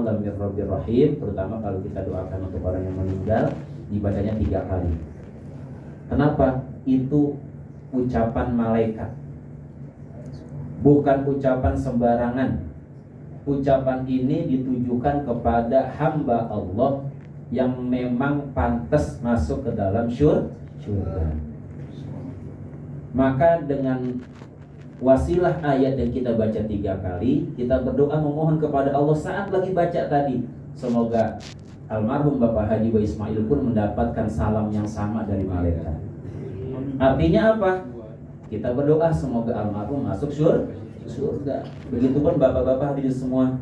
maulam mir rabbir rahim. Terutama kalau kita doakan untuk orang yang meninggal, dibacanya 3 kali. Kenapa? Itu ucapan malaikat, bukan ucapan sembarangan. Ucapan ini ditujukan kepada hamba Allah yang memang pantas masuk ke dalam surga. Maka dengan wasilah ayat yang kita baca 3 kali, kita berdoa memohon kepada Allah saat lagi baca tadi, semoga almarhum Bapak Haji Bayi Ismail pun mendapatkan salam yang sama dari malaikat. Artinya apa? Kita berdoa semoga almarhum masuk surga. Begitupun bapak-bapak hadirin semua,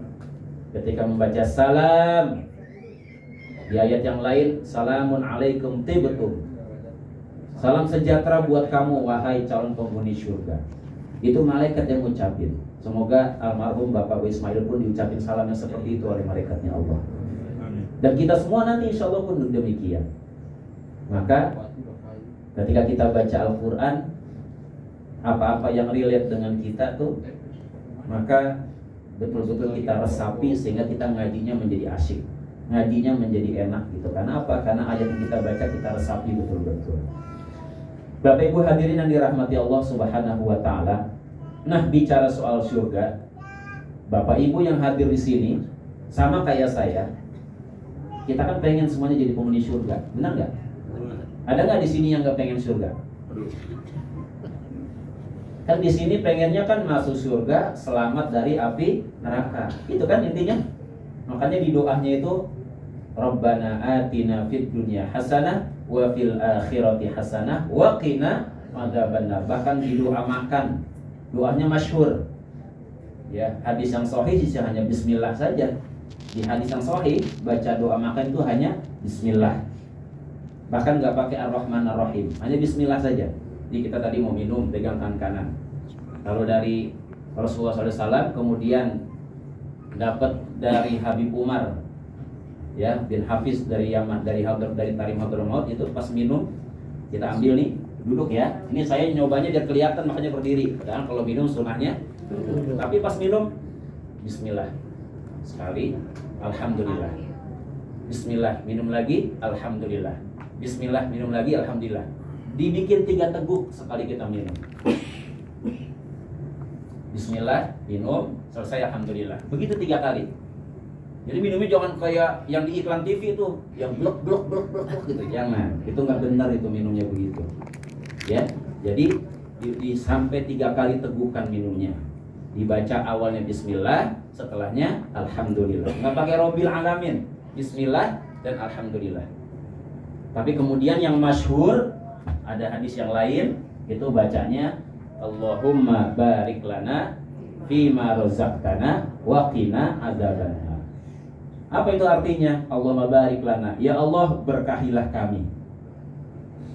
ketika membaca salam di ayat yang lain, salamun alaikum tibtum, salam sejahtera buat kamu wahai calon penghuni surga. Itu malaikat yang ngucapin. Semoga almarhum Bapak Ismail pun diucapin salam yang seperti itu oleh malaikatnya Allah. Dan kita semua nanti insya Allah pun demikian. Maka ketika kita baca Al-Quran, apa-apa yang relate dengan kita tuh, maka betul-betul kita resapi sehingga kita ngajinya menjadi asyik, ngajinya menjadi enak gitu. Karena apa? Karena ayat yang kita baca kita resapi betul-betul. Bapak Ibu hadirin yang dirahmati Allah Subhanahu wa taala. Nah, bicara soal surga, Bapak Ibu yang hadir di sini sama kayak saya, kita kan pengen semuanya jadi penghuni surga, benar nggak? Ada nggak di sini yang nggak pengen surga? Kan di sini pengennya kan masuk surga, selamat dari api neraka. Itu kan intinya. Makanya di doanya itu Rabbana atina fid dunya hasanah wa fil akhirati hasanah wa qina adzabannar. Bahkan di doa makan, doanya masyhur. Ya, hadis yang sahih sih hanya bismillah saja. Di hadis yang sahih baca doa makan itu hanya bismillah. Bahkan nggak pakai ar-Rahman ar-Rahim, hanya bismillah saja. Jadi kita tadi mau minum, pegang tangan kanan. Kalau dari Rasulullah SAW, kemudian dapat dari Habib Umar, ya, bin Hafiz dari Yaman, dari Tarim Hadramaut, itu pas minum kita ambil nih, duduk ya. Ini saya nyobanya biar kelihatan makanya berdiri. Padahal kalau minum sunnahnya duduk. Tapi pas minum, bismillah sekali, alhamdulillah. Bismillah, minum lagi, alhamdulillah. Bismillah, minum lagi, alhamdulillah. Dibikin 3 teguk sekali kita minum. Bismillah, minum, selesai, alhamdulillah. Begitu 3 kali. Jadi minumnya jangan kayak yang di iklan TV itu, yang blok gitu. Jangan, itu nggak benar itu minumnya begitu. Ya, jadi sampai 3 kali tegukan minumnya. Dibaca awalnya Bismillah, setelahnya alhamdulillah. Nggak pakai Robbil Alamin, Bismillah dan alhamdulillah. Tapi kemudian yang masyhur, ada hadis yang lain, itu bacanya Allahumma barik lana fima razaqtana wa qina adzabannar. Apa itu artinya? Allahumma barik lana, ya Allah berkahilah kami.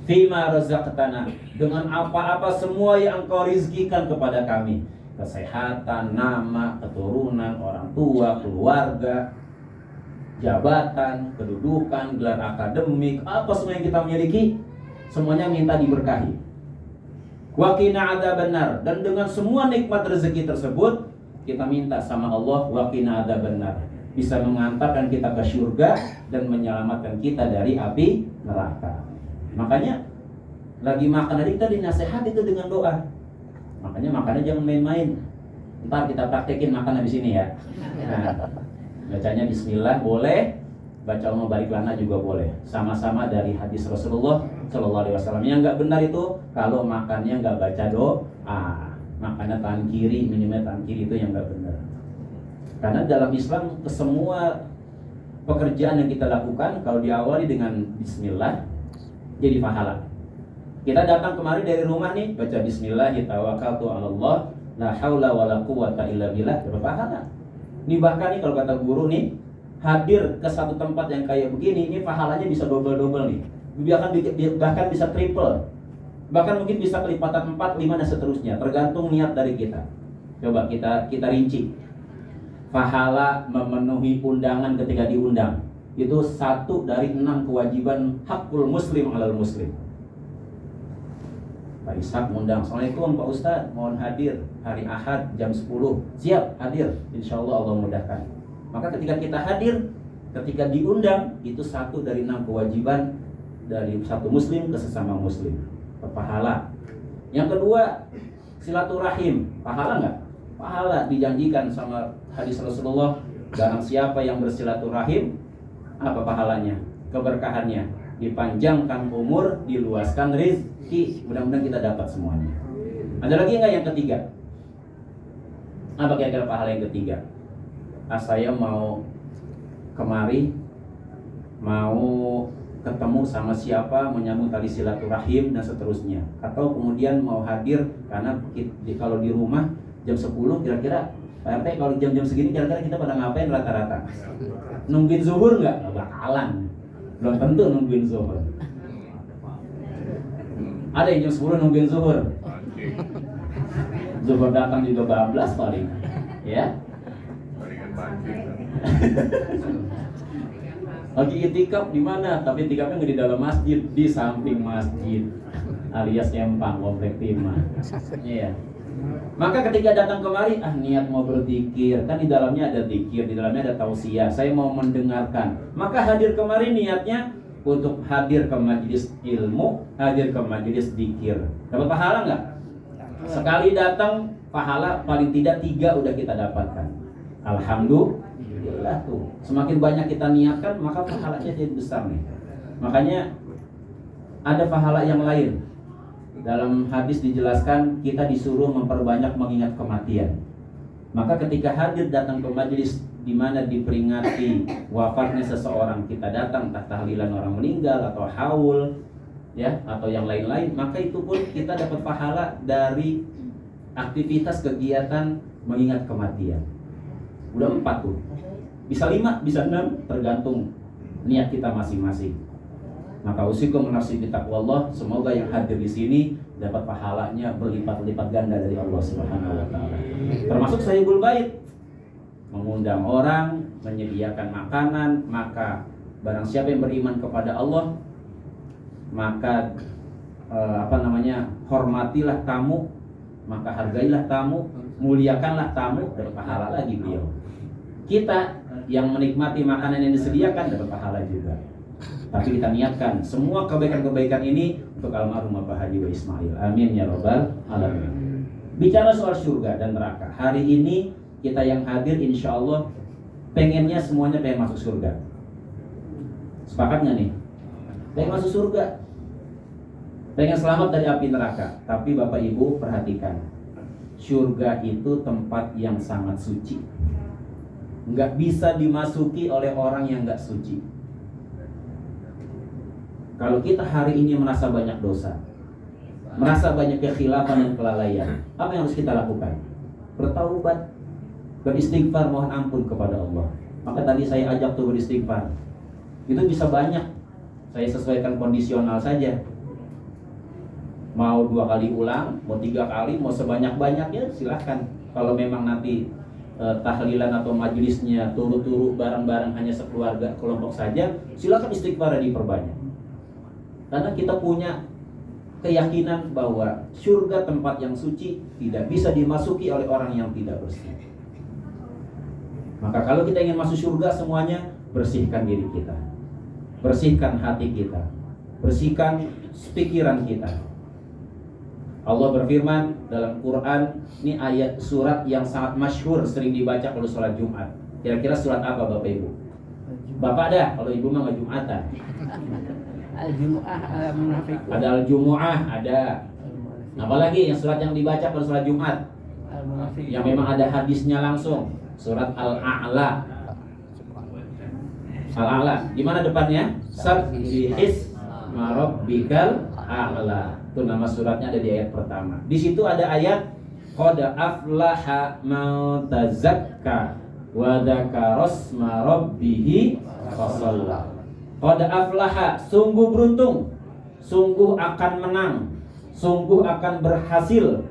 Fima razaqtana, dengan apa-apa semua yang Engkau rizkikan kepada kami. Kesehatan, nama, keturunan, orang tua, keluarga, jabatan, kedudukan, gelar akademik, apa semua yang kita miliki, semuanya minta diberkahi. Wa qina adzabannar, dan dengan semua nikmat rezeki tersebut kita minta sama Allah wa qina adzabannar, bisa mengantarkan kita ke surga dan menyelamatkan kita dari api neraka. Makanya lagi makan tadi kita dinasihat itu dengan doa. Makanya makannya jangan main-main. Ntar kita praktekin makan habis ini ya. Nah, bacanya bismillah boleh, baca Allahumma barik lana juga boleh. Sama-sama dari hadis Rasulullah Shallallahu Alaihi Wasallam. Yang nggak benar itu kalau makannya nggak baca doa, makannya tangan kiri, minumnya tangan kiri, itu yang nggak benar. Karena dalam Islam semua pekerjaan yang kita lakukan kalau diawali dengan bismillah jadi pahala. Kita datang kemari dari rumah nih, baca bismillah, tawakkaltu 'ala Allah, la haula wala quwwata illa billah, dapat pahala. Ini bahkan nih kalau kata guru nih, hadir ke satu tempat yang kayak begini, ini pahalanya bisa double-double nih. Bahkan bisa triple. Bahkan mungkin bisa kelipatan 4, 5 dan seterusnya, tergantung niat dari kita. Coba kita rinci. Pahala memenuhi undangan ketika diundang. Itu 1 dari 6 kewajiban hakul muslim 'alal muslim. Pak Ishak mengundang, Assalamualaikum Pak Ustadz, mohon hadir hari Ahad jam 10. Siap hadir, insya Allah Allah mudahkan. Maka ketika kita hadir, ketika diundang, itu satu dari 6 kewajiban dari satu muslim ke sesama muslim, berpahala. Yang kedua, silaturahim. Pahala nggak? Pahala dijanjikan sama hadis Rasulullah. Barang siapa yang bersilaturahim, apa pahalanya? Keberkahannya, dipanjangkan umur, diluaskan rezeki. Mudah-mudahan kita dapat semuanya. Ada lagi nggak yang ketiga? Apa kira-kira pahala yang ketiga? Saya mau kemari, mau ketemu sama siapa, menyambung tali silaturahim dan seterusnya. Atau kemudian mau hadir karena kalau di rumah jam 10 kira-kira Pak RT kalau jam-jam segini kira-kira kita pada ngapain rata-rata? Nungguin zuhur nggak? Nggak bakalan. Belum tentu nungguin zuhur. Ada yang jam 10 nungguin zuhur. Zuhur datang juga bablas paling. Ya. Lagi itikaf di mana? Tapi itikafnya nggak di dalam masjid, di samping masjid, alias Empang, Komplek Timah. Iya. Maka ketika datang kemari, niat mau berzikir, kan di dalamnya ada zikir, di dalamnya ada tausiah. Saya mau mendengarkan. Maka hadir kemari niatnya untuk hadir ke majelis ilmu, hadir ke majelis zikir. Dapat pahala nggak? Sekali datang pahala paling tidak 3 udah kita dapatkan. Alhamdulillah tuh. Semakin banyak kita niatkan, maka pahalanya jadi besar nih. Makanya ada pahala yang lain. Dalam hadis dijelaskan kita disuruh memperbanyak mengingat kematian. Maka ketika hadir datang ke majelis di mana diperingati wafatnya seseorang, kita datang entah tahlilan orang meninggal atau haul ya atau yang lain-lain, maka itu pun kita dapat pahala dari aktivitas kegiatan mengingat kematian. Udah 4 tuh. Bisa 5, bisa 6, tergantung niat kita masing-masing. Maka usikum nafsi bi taqwallah, semoga yang hadir di sini dapat pahalanya berlipat-lipat ganda dari Allah Subhanahu wa taala. Termasuk Sahibul Bait, mengundang orang, menyediakan makanan, maka barang siapa yang beriman kepada Allah, maka hormatilah tamu, maka hargailah tamu, muliakanlah tamu, dapat pahala lagi beliau. Kita yang menikmati makanan yang disediakan dapat pahala juga. Tapi kita niatkan semua kebaikan-kebaikan ini untuk almarhum Bapak Haji Wa Ismail. Amin ya rabbal alamin. Bicara soal surga dan neraka, hari ini kita yang hadir insya Allah pengennya semuanya pengen masuk surga. Sepakat nggak nih? Pengen masuk surga, pengen selamat dari api neraka. Tapi Bapak Ibu perhatikan, surga itu tempat yang sangat suci, nggak bisa dimasuki oleh orang yang nggak suci. Kalau kita hari ini merasa banyak dosa, merasa banyak kekhilafan dan kelalaian, apa yang harus kita lakukan? Bertaubat, beristighfar, mohon ampun kepada Allah. Maka tadi saya ajak tuh beristighfar. Itu bisa banyak. Saya sesuaikan kondisional saja. Mau 2 kali ulang, mau 3 kali, mau sebanyak-banyaknya silahkan. Kalau memang nanti tahlilan atau majelisnya turut-turut bareng-bareng hanya sekeluarga kelompok saja, silakan istighfar diperbanyak. Karena kita punya keyakinan bahwa surga tempat yang suci tidak bisa dimasuki oleh orang yang tidak bersih. Maka kalau kita ingin masuk surga semuanya, bersihkan diri kita, bersihkan hati kita, bersihkan pikiran kita. Allah berfirman dalam Quran, ini ayat surat yang sangat masyhur, sering dibaca kalau sholat Jumat. Kira-kira surat apa Bapak Ibu? Bapak ada, kalau Ibu mah nggak Jumatan. Al-Jumu'ah, Al-Munafiqun. Ada Al-Jumu'ah, ada. Apalagi yang surat yang dibaca pada sholat Jumat? Al-Munafiqun. Yang memang ada hadisnya langsung. Surat Al-A'la. Al-A'la. Gimana depannya? Sabbihis marabbikal a'la. Itu nama suratnya ada di ayat pertama. Di situ ada ayat qad aflaha man tazakka wa dzakara asma rabbih fasalla. Qad aflaha, sungguh beruntung, sungguh akan menang, sungguh akan berhasil.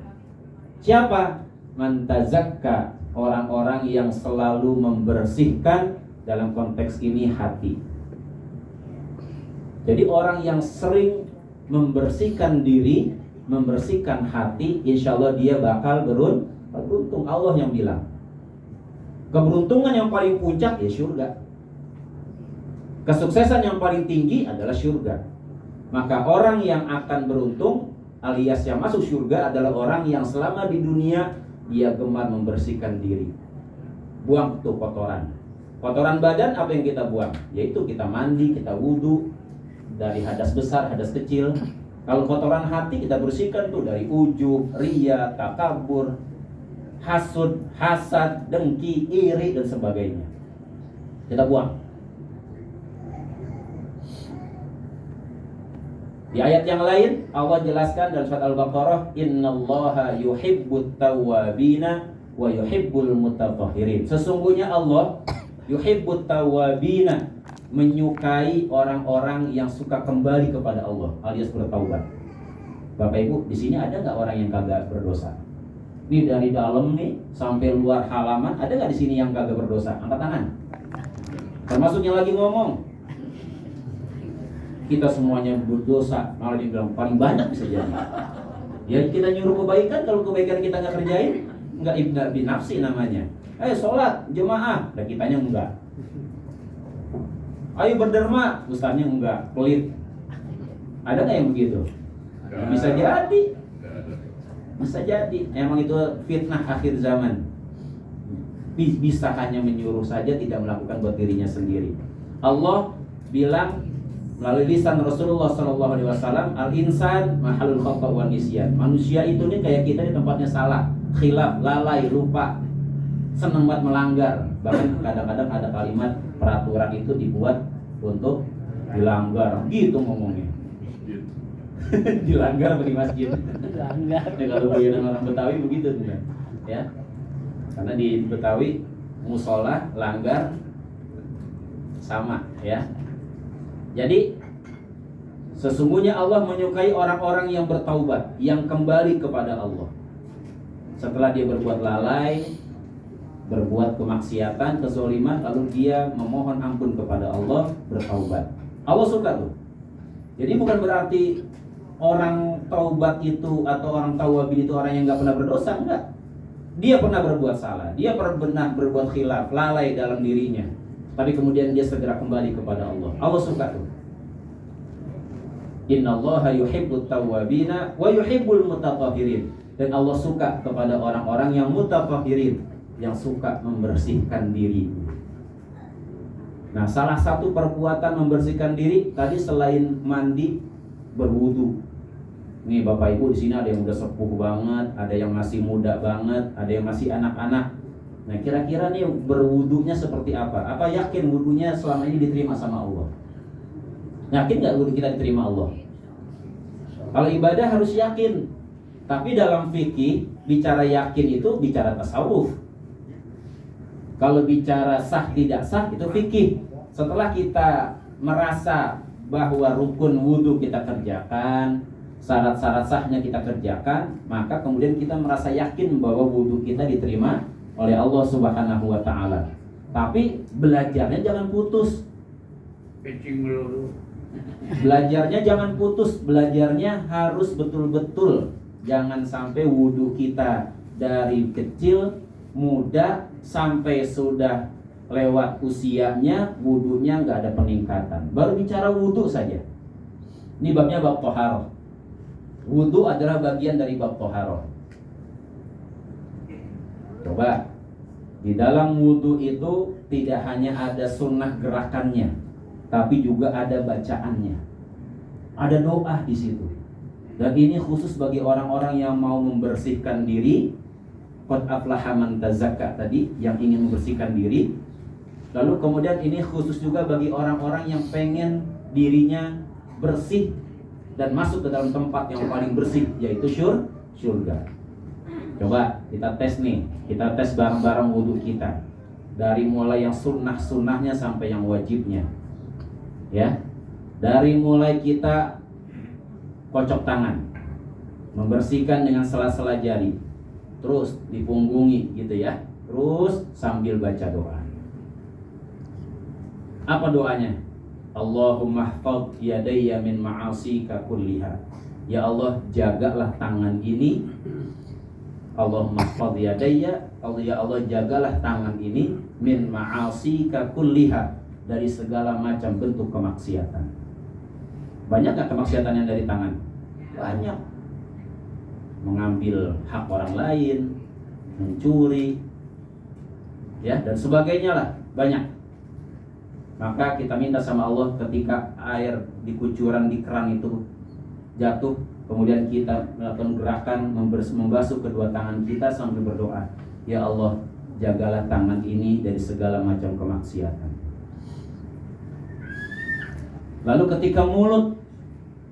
Siapa? Man tazakka, orang-orang yang selalu membersihkan, dalam konteks ini hati. Jadi orang yang sering membersihkan diri, membersihkan hati, insya Allah dia bakal beruntung. Allah yang bilang. Keberuntungan yang paling puncak ya surga. Kesuksesan yang paling tinggi adalah surga. Maka orang yang akan beruntung alias yang masuk surga adalah orang yang selama di dunia dia gemar membersihkan diri. Buang tuh kotoran. Kotoran badan apa yang kita buang? Yaitu kita mandi, kita wudhu dari hadas besar, hadas kecil. Kalau kotoran hati kita bersihkan tuh dari ujub, riya, takabur, hasud, hasad, dengki, iri dan sebagainya. Kita buang. Di ayat yang lain Allah jelaskan dalam surat Al-Baqarah, innallaha yuhibbut tawwabina wa yuhibbul mutatahhirin. Sesungguhnya Allah yuhibbut tawwabina, menyukai orang-orang yang suka kembali kepada Allah alias bertaubat. Bapak Ibu, di sini ada nggak orang yang kagak berdosa? Ini dari dalam nih sampai luar halaman, ada nggak di sini yang kagak berdosa? Angkat tangan. Termasuk yang lagi ngomong. Kita semuanya berdosa, malah dibilang paling banyak bisa jadi. Ya kita nyuruh kebaikan, kalau kebaikan kita nggak kerjain, nggak ibna binafsi namanya. Ayo sholat jemaah, dan kitanya enggak. Ayo berderma, ustaznya enggak, pelit. Ada nggak yang begitu? Bisa jadi. Bisa jadi. Emang itu fitnah akhir zaman. Bisa hanya menyuruh saja, tidak melakukan buat dirinya sendiri. Allah bilang melalui lisan Rasulullah SAW, al-insan mahalul khata' wa nisyan. Manusia itu nih kayak kita di tempatnya salah, khilaf, lalai, lupa, senang banget melanggar. Bahkan kadang-kadang ada kalimat peraturan itu dibuat untuk dilanggar, gitu ngomongnya. Dilanggar bagi masjid. Dilanggar. Ya, kalau bayangan orang Betawi begitu tuh ya. Karena di Betawi musola langgar sama ya. Jadi sesungguhnya Allah menyukai orang-orang yang bertaubat, yang kembali kepada Allah. Setelah dia berbuat lalai, berbuat kemaksiatan, kezaliman, lalu dia memohon ampun kepada Allah, bertaubat. Allah suka tuh. Jadi bukan berarti orang taubat itu atau orang tawabin itu orang yang nggak pernah berdosa, enggak. Dia pernah berbuat salah, dia pernah berbuat khilaf, lalai dalam dirinya. Tapi kemudian dia segera kembali kepada Allah. Allah suka tuh. Innallaha yuhibbut tawwabina wa yuhibbul mutatahhirin. Dan Allah suka kepada orang-orang yang mutatahhirin, yang suka membersihkan diri. Nah, salah satu perbuatan membersihkan diri tadi selain mandi, berwudu. Nih Bapak Ibu di sini ada yang udah sepuh banget, ada yang masih muda banget, ada yang masih anak-anak. Nah, kira-kira nih berwudunya seperti apa? Apa yakin wudunya selama ini diterima sama Allah? Yakin nggak wudu kita diterima Allah? Kalau ibadah harus yakin. Tapi dalam fikih bicara yakin itu bicara tasawuf. Kalau bicara sah tidak sah itu fikih. Setelah kita merasa bahwa rukun wudu kita kerjakan, syarat-syarat sahnya kita kerjakan, maka kemudian kita merasa yakin bahwa wudu kita diterima oleh Allah Subhanahu wa taala. Tapi belajarnya jangan putus. Belajarnya jangan putus, belajarnya harus betul-betul. Jangan sampai wudu kita dari kecil, muda sampai sudah lewat usianya, wudunya nggak ada peningkatan. Baru bicara wudu saja. Ini babnya bab toharoh. Wudu adalah bagian dari bab toharoh. Coba, di dalam wudu itu tidak hanya ada sunnah gerakannya, tapi juga ada bacaannya. Ada doa di situ. Dan ini khusus bagi orang-orang yang mau membersihkan diri. Qad aflaha man tazakka tadi, yang ingin membersihkan diri. Lalu kemudian ini khusus juga bagi orang-orang yang pengen dirinya bersih dan masuk ke dalam tempat yang paling bersih, yaitu surga. Coba kita tes nih, kita tes bareng-bareng wudhu kita. Dari mulai yang sunnah-sunnahnya sampai yang wajibnya. Ya. Dari mulai kita kocok tangan, membersihkan dengan sela-sela jari, terus dipunggungi gitu ya, terus sambil baca doa. Apa doanya? Allahumma hfadh yadayya min ma'asika kulliha. Ya Allah, jagalah tangan ini Allahumma ihfadh yadayya, Allah ya Allah jagalah tangan ini min ma'asika kulliha, dari segala macam bentuk kemaksiatan. Banyak gak kemaksiatan yang dari tangan? Banyak. Mengambil hak orang lain, mencuri, ya dan sebagainya lah, banyak. Maka kita minta sama Allah ketika air di kucuran di keran itu jatuh, kemudian kita melakukan gerakan membasuh kedua tangan kita sambil berdoa, ya Allah jagalah tangan ini dari segala macam kemaksiatan. Lalu ketika mulut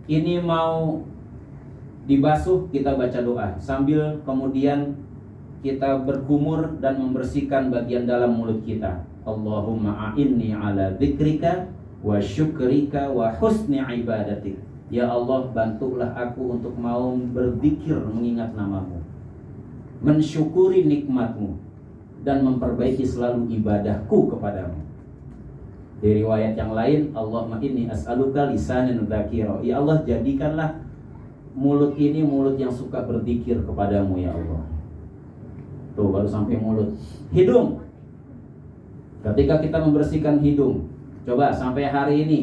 ini mau dibasuh, kita baca doa sambil kemudian kita berkumur dan membersihkan bagian dalam mulut kita. Allahumma a'inni ala dzikrika wa syukrika wa husni ibadatik. Ya Allah, bantulah aku untuk mau berzikir mengingat namamu, mensyukuri nikmatmu, dan memperbaiki selalu ibadahku kepadamu. Di riwayat yang lain, Allahumma inni as'aluka lisanan dzakira. Ya Allah, jadikanlah mulut ini mulut yang suka berzikir kepadamu ya Allah. Tuh baru sampai mulut. Hidung. Ketika kita membersihkan hidung, coba sampai hari ini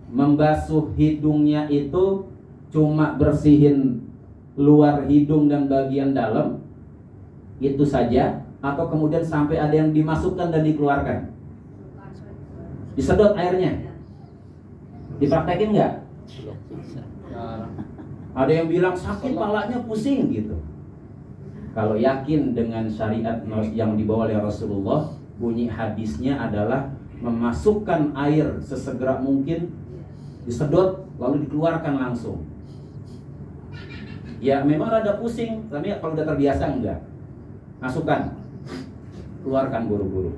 membasuh hidungnya itu cuma bersihin luar hidung dan bagian dalam itu saja, atau kemudian sampai ada yang dimasukkan dan dikeluarkan, disedot airnya, dipraktekin nggak? Ada yang bilang sakit, palanya pusing gitu. Kalau yakin dengan syariat yang dibawa oleh Rasulullah, bunyi hadisnya adalah memasukkan air sesegera mungkin, disedot lalu dikeluarkan langsung. Ya memang rada pusing, tapi kalau udah terbiasa enggak, masukkan, keluarkan buru-buru.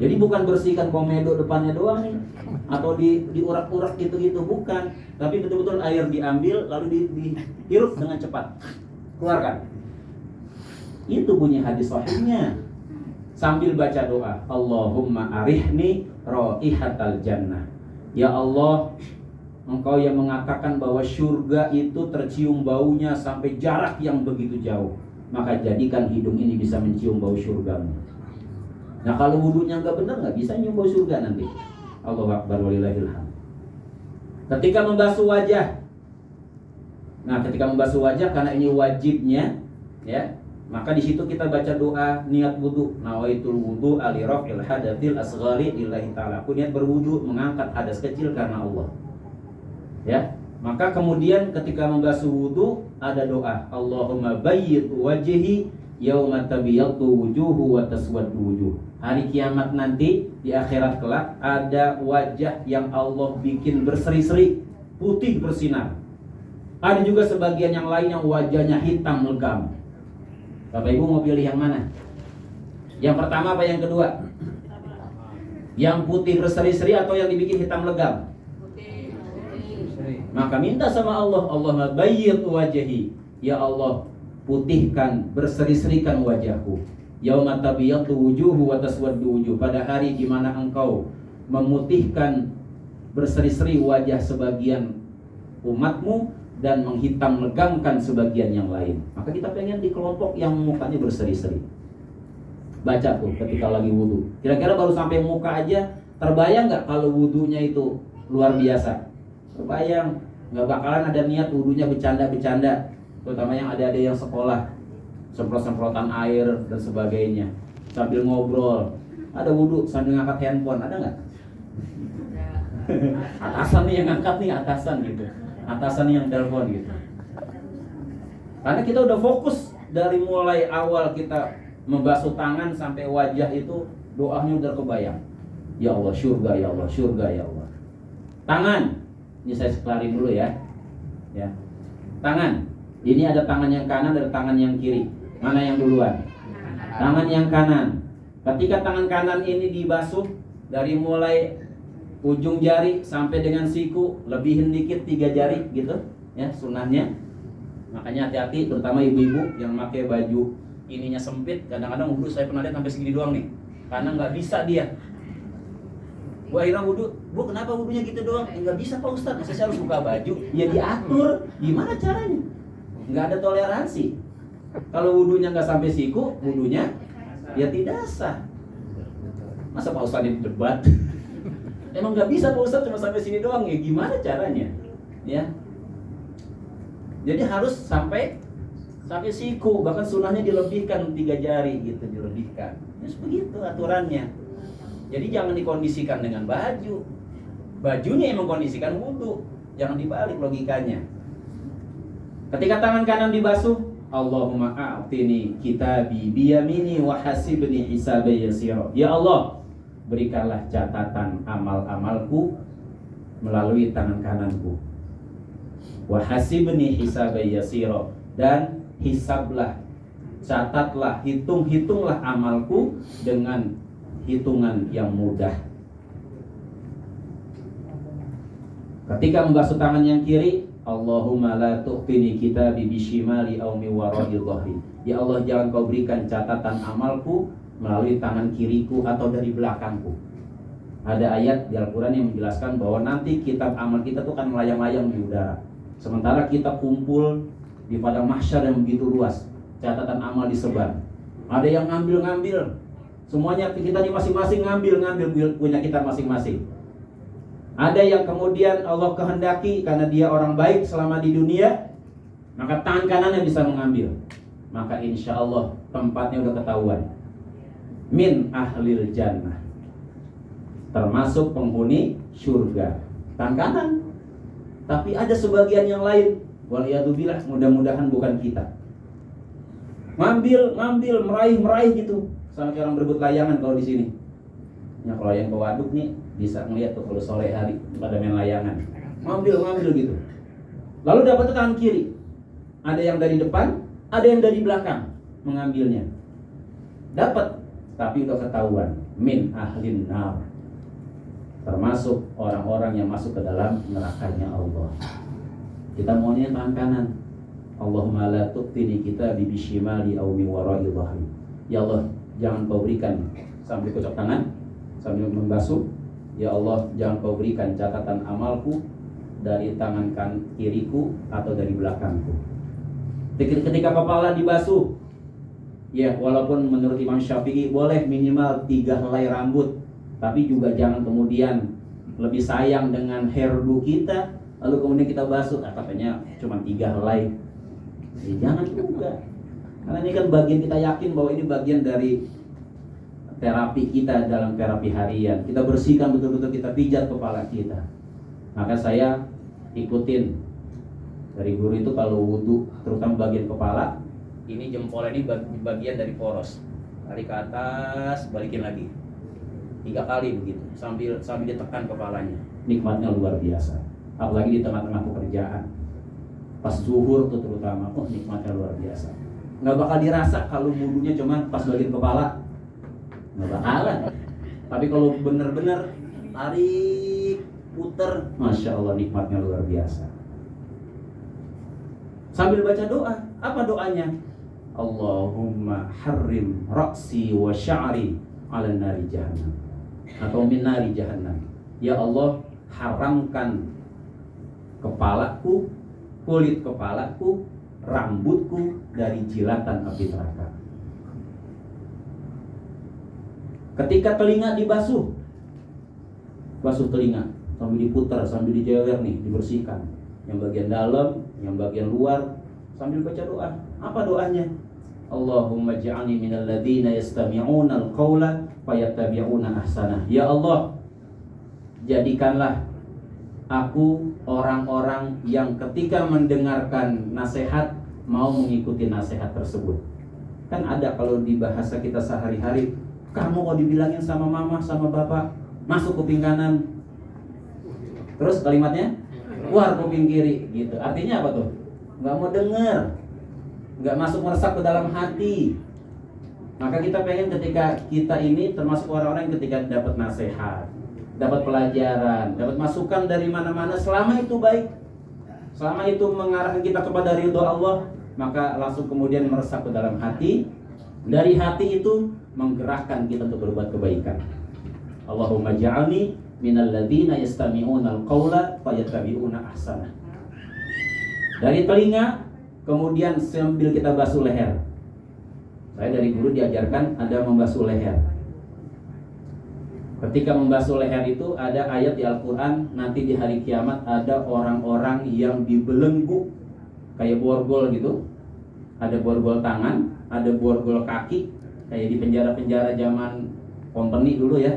Jadi bukan bersihkan komedo depannya doang nih, atau diurak-urak gitu-gitu, bukan. Tapi betul-betul air diambil lalu dihirup dengan cepat, keluarkan. Itu bunyi hadis sahihnya. Sambil baca doa, Allahumma arihni raihatal jannah. Ya Allah, Engkau yang mengatakan bahwa surga itu tercium baunya sampai jarak yang begitu jauh, maka jadikan hidung ini bisa mencium bau surgamu. Nah kalau wudunya nggak benar, nggak bisa nyium bau surga nanti. Allahu Akbar walillahil hamd. Ketika membasuh wajah, nah ketika membasuh wajah karena ini wajibnya, ya, maka di situ kita baca doa niat wudu. Nawaitul wudu ali raf'il hadatsil asghari lillahi ta'ala. Aku niat berwudu mengangkat hadas kecil karena Allah. Ya, maka kemudian ketika membasuh wudu ada doa, Allahumma bayyid wajhi yauma tabyaddu wujuhu wa taswaddu wujuh. Hari kiamat nanti di akhirat kelak ada wajah yang Allah bikin berseri-seri, putih bersinar. Ada juga sebagian yang lain yang wajahnya hitam legam. Bapak Ibu mau pilih yang mana? Yang pertama apa yang kedua? Yang putih berseri-seri atau yang dibikin hitam legam? Maka minta sama Allah, Allahumma bayyid wajhi. Ya Allah, putihkan, berseri-serikan wajahku. Yauma tabyaddu wujuhu wa taswaddu wujuh. Pada hari di mana Engkau memutihkan, berseri-seri wajah sebagian umatmu dan menghitam legamkan sebagian yang lain. Maka kita pengen di kelompok yang mukanya berseri-seri. Baca tuh ketika lagi wudu. Kira-kira baru sampai muka aja, terbayang nggak kalau wudunya itu luar biasa? Terbayang. Nggak bakalan ada niat wudunya bercanda-bercanda. Terutama yang ada yang sekolah, semprot-semprotan air dan sebagainya, sambil ngobrol. Ada wudu sambil ngangkat handphone, ada nggak? Atasan nih yang ngangkat nih, atasan gitu. Atasan yang telepon gitu. Karena kita udah fokus dari mulai awal kita membasuh tangan sampai wajah itu, doanya udah kebayang. Ya Allah surga, ya Allah surga, ya Allah. Tangan, ini saya kelarin dulu ya. Ya. Tangan. Ini ada tangan yang kanan, ada tangan yang kiri. Mana yang duluan? Tangan yang kanan. Ketika tangan kanan ini dibasuh dari mulai ujung jari sampai dengan siku, lebihin dikit 3 jari gitu, ya sunahnya. Makanya hati-hati, terutama ibu-ibu yang pakai baju ininya sempit. Kadang-kadang wudu saya pernah lihat sampai segini doang nih, karena nggak bisa dia. Bu akhirnya wudu, bu kenapa wudunya gitu doang? Nggak bisa Pak Ustadz, saya harus buka baju. Ya diatur, gimana caranya? Nggak ada toleransi. Kalau wudunya nggak sampai siku, wudunya ya tidak sah. Masa Pak Ustadz ini debat? Emang nggak bisa Pak Ustadz cuma sampai sini doang ya? Gimana caranya? Ya. Jadi harus sampai siku, bahkan sunnahnya dilebihkan 3 jari gitu, dilebihkan. Ya begitu aturannya. Jadi jangan dikondisikan dengan baju. Bajunya yang mengkondisikan wudu, jangan dibalik logikanya. Ketika tangan kanan dibasuh, Allahumma a'tini kitabi biyamini wa hasibni hisabi yasira. Ya Allah, berikanlah catatan amal-amalku melalui tangan kananku. Wa hasibni hisabi yasira, dan hisablah, catatlah, hitunglah amalku dengan hitungan yang mudah. Ketika membasuh tangan yang kiri, Allahumma la tu'tini kitabi bishimali aw mi wara'i dhahri. Ya Allah, jangan kau berikan catatan amalku melalui tangan kiriku atau dari belakangku. Ada ayat di Al-Quran yang menjelaskan bahwa nanti kitab amal kita tuh akan melayang-layang di udara. Sementara kita kumpul di padang mahsyar yang begitu luas, catatan amal disebar. Ada yang ngambil, semuanya kita ini masing-masing ngambil punya kita masing-masing. Ada yang kemudian Allah kehendaki karena dia orang baik selama di dunia, maka tangan kanannya bisa mengambil. Maka insya Allah tempatnya udah ketahuan. Min ahlil jannah, termasuk penghuni surga, tangan kanan. Tapi ada sebagian yang lain, waliyadzubillah, mudah-mudahan bukan kita. Ngambil, meraih gitu. Sama kayak orang berebut layangan kalau di sini. Ya kalau yang ke waduk nih bisa ngeliat tuh kalau sore hari pada main layangan. Ngambil gitu. Lalu dapat tangan kiri. Ada yang dari depan, ada yang dari belakang mengambilnya. Dapat, tapi udah ketahuan. Min ahlin nar, termasuk orang-orang yang masuk ke dalam nerakanya Allah. Kita maunya tangan kanan. Allahumma la tu'tini kitabi bishimali aw mi wara'i dhahri. Ya Allah, jangan kau berikan sambil kocok tangan, sambil membasuh. Ya Allah, jangan kau berikan catatan amalku dari tangan kiriku atau dari belakangku. Ketika kepala dibasuh, ya walaupun menurut Imam Syafi'i boleh minimal 3 helai rambut, tapi juga jangan kemudian lebih sayang dengan hairdo kita, lalu kemudian kita basuh, katanya cuma 3 helai. Jangan juga, karena ini kan bagian, kita yakin bahwa ini bagian dari terapi kita dalam terapi harian. Kita bersihkan betul-betul, kita pijat kepala kita. Maka saya ikutin dari guru itu kalau wudhu, terutama bagian kepala, ini jempol ini bagian dari poros, tarik ke atas, balikin lagi 3 kali begitu, sambil ditekan kepalanya. Nikmatnya luar biasa, apalagi di tengah-tengah pekerjaan, pas zuhur tuh terutama, nikmatnya luar biasa. Nggak bakal dirasa kalau wudhunya cuma pas bagian kepala, nggak bakalan. Tapi kalau bener-bener tarik, puter, masya Allah, nikmatnya luar biasa. Sambil baca doa, apa doanya? Allahumma harrim ra'si wa sya'ri ala nari jahannam, atau min nari jahannam. Ya Allah, haramkan kepalaku, kulit kepalaku, rambutku dari jilatan api neraka. Ketika telinga dibasuh, basuh telinga sambil diputar, sambil dijewer nih, dibersihkan. Yang bagian dalam, yang bagian luar, sambil baca doa. Apa doanya? Allahumma ja'alni minal ladzina yastami'una al-qawla fayattabi'una ahsanah. Ya Allah, jadikanlah aku orang-orang yang ketika mendengarkan nasihat mau mengikuti nasihat tersebut. Kan ada kalau di bahasa kita sehari-hari, kamu kalau dibilangin sama mama, sama bapak, masuk kuping kanan, terus kalimatnya keluar kuping kiri gitu. Artinya apa tuh? Nggak mau dengar, nggak masuk meresap ke dalam hati. Maka kita pengen ketika kita ini termasuk orang-orang yang ketika dapat nasihat, dapat pelajaran, dapat masukan dari mana-mana, selama itu baik, selama itu mengarahkan kita kepada ridho Allah, maka langsung kemudian meresap ke dalam hati. Dari hati itu menggerakkan kita untuk berbuat kebaikan. Allahumma ja'alni minal ladzina yastami'una al-qawla fayattabi'una ahsanah. Dari telinga kemudian sambil kita basuh leher, Saya dari guru diajarkan ada membasuh leher. Ketika membasuh leher itu ada ayat di Al-Quran, nanti di hari kiamat ada orang-orang yang dibelenggu kayak borgol gitu. Ada borgol tangan, ada borgol kaki, kayak di penjara-penjara zaman company dulu ya,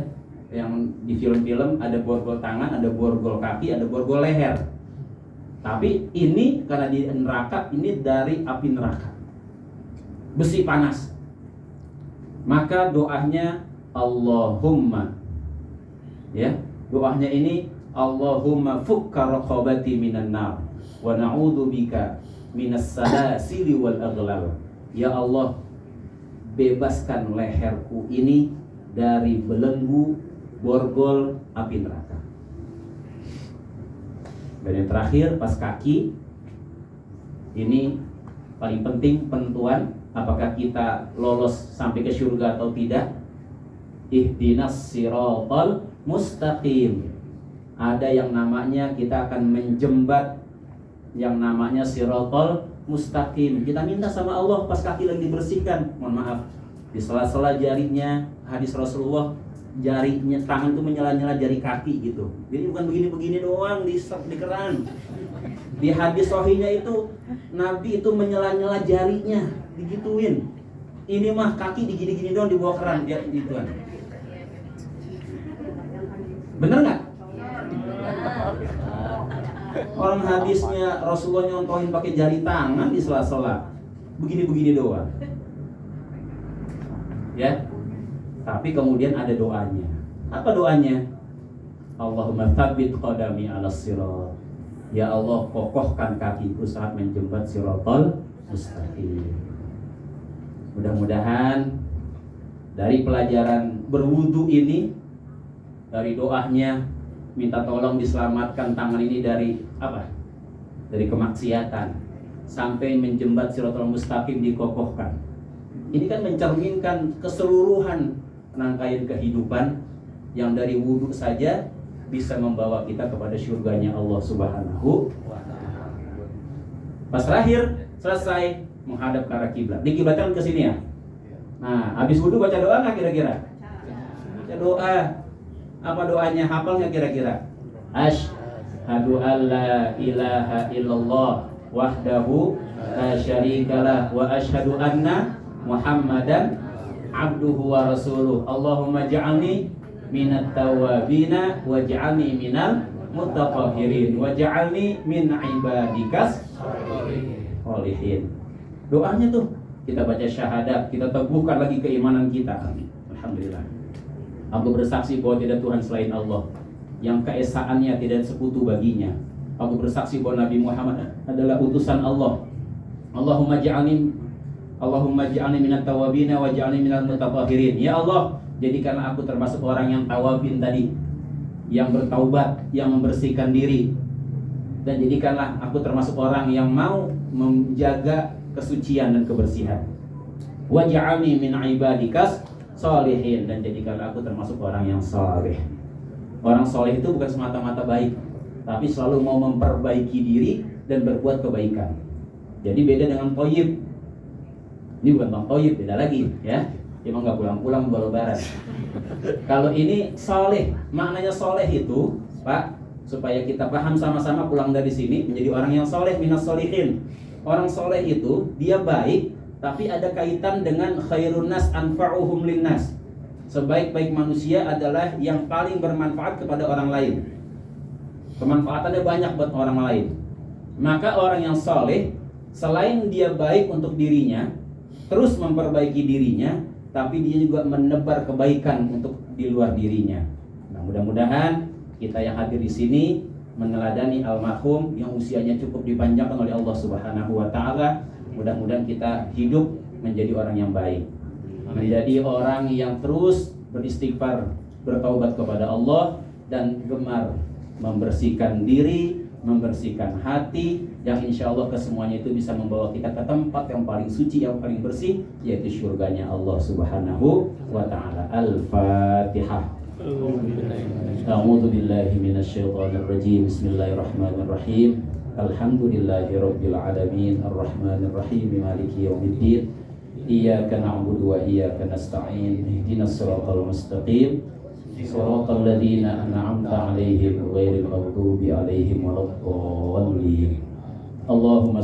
yang di film-film ada borgol tangan, ada borgol kaki, ada borgol leher. Tapi ini karena di neraka, ini dari api neraka, besi panas. Maka doanya Allahumma, ya, doanya ini Allahumma fukka raqabati minan nar wa na'udzu bika minas salasili wal aghlal. Ya Allah, bebaskan leherku ini dari belenggu borgol api neraka. Dan yang terakhir pas kaki, ini paling penting penentuan apakah kita lolos sampai ke surga atau tidak. Ihdinas siratal mustaqim. Ada yang namanya kita akan menjembat yang namanya siratal mustaqim. Kita minta sama Allah pas kaki lagi dibersihkan. Mohon maaf, di sela-sela jarinya, hadis Rasulullah, jarinya tangan itu menyela-nyela jari kaki gitu. Jadi bukan begini-begini doang di keran. Di hadis sahihnya itu Nabi itu menyela-nyela jarinya, digituin. Ini mah kaki digini-gini doang di bawah keran dia gituan. Bener nggak? Orang hadisnya Rasulullah nyontohin pakai jari tangan di sela-sela, begini-begini doang. Ya. Tapi kemudian ada doanya. Apa doanya? Allahumma tsabbit qadami 'alas sirat. Ya Allah, kokohkan kakiku saat menjembat siratal mustaqim. Mudah-mudahan dari pelajaran berwudu ini, dari doanya minta tolong diselamatkan tangan ini dari apa? Dari kemaksiatan sampai menjembat siratal mustaqim dikokohkan. Ini kan mencerminkan keseluruhan rangkaian kehidupan yang dari wudu saja bisa membawa kita kepada surganya Allah Subhanahu wa ta'ala. Pas terakhir selesai menghadap ke arah kiblat. Dikiblatkan ke sini ya. Nah, habis wudu baca doa nggak kira-kira? Baca doa. Apa doanya? Hafal nggak kira-kira? Asyhadu an la ilaha illallah wahdahu la syarikalah wa asyhadu anna Muhammadan abduhu wa rasuluh. Allahumma ja'alni minat tawabina wa ja'alni minal mutatahhirin wa ja'alni min ibadikas sholihin. Doanya tuh kita baca syahadat, kita teguhkan lagi keimanan kita. Alhamdulillah. Aku bersaksi bahwa tidak Tuhan selain Allah, yang keesaannya tidak sekutu baginya. Aku bersaksi bahwa Nabi Muhammad adalah utusan Allah. Allahumma ja'alni minat tawabina wa ja'alni minal mutatahhirin. Ya Allah, jadikanlah aku termasuk orang yang tawabin tadi, yang bertaubat, yang membersihkan diri. Dan jadikanlah aku termasuk orang yang mau menjaga kesucian dan kebersihan. Wa ja'alni min ibadikas sholihin, dan jadikanlah aku termasuk orang yang saleh. Orang saleh itu bukan semata-mata baik, tapi selalu mau memperbaiki diri dan berbuat kebaikan. Jadi beda dengan thayyib. Ini bukan bang thayyib, beda lagi ya. Emang nggak pulang-pulang buat lebaran. Kalau ini soleh, maknanya soleh itu, Pak, supaya kita paham sama-sama pulang dari sini menjadi orang yang soleh, minas solihin. Orang soleh itu dia baik, tapi ada kaitan dengan khairun nas anfa'uhum linnas. Sebaik-baik manusia adalah yang paling bermanfaat kepada orang lain. Kemanfaatannya banyak buat orang lain. Maka orang yang soleh, selain dia baik untuk dirinya, terus memperbaiki dirinya, tapi dia juga menebar kebaikan untuk di luar dirinya. Nah, mudah-mudahan kita yang hadir di sini meneladani almarhum yang usianya cukup dipanjangkan oleh Allah Subhanahu wa ta'ala. Mudah-mudahan kita hidup menjadi orang yang baik, menjadi orang yang terus beristighfar, bertaubat kepada Allah, dan gemar membersihkan diri, membersihkan hati, yang insya Allah kesemuanya itu bisa membawa kita ke tempat yang paling suci, yang paling bersih, yaitu surganya Allah Subhanahu wa ta'ala. Al-Fatihah. A'udzu billahi minasyaitonir rajim. Bismillahirrahmanirrahim. Alhamdulillahi rabbil alamin, arrahmanir rahim, maliki yaumiddin. Iyyaka na'budu wa iyyaka nasta'in. Ihdinas siratal mustaqim. Siratal ladzina an'amta 'alaihim ghairil maghdubi 'alaihim waladdallin. Allahumma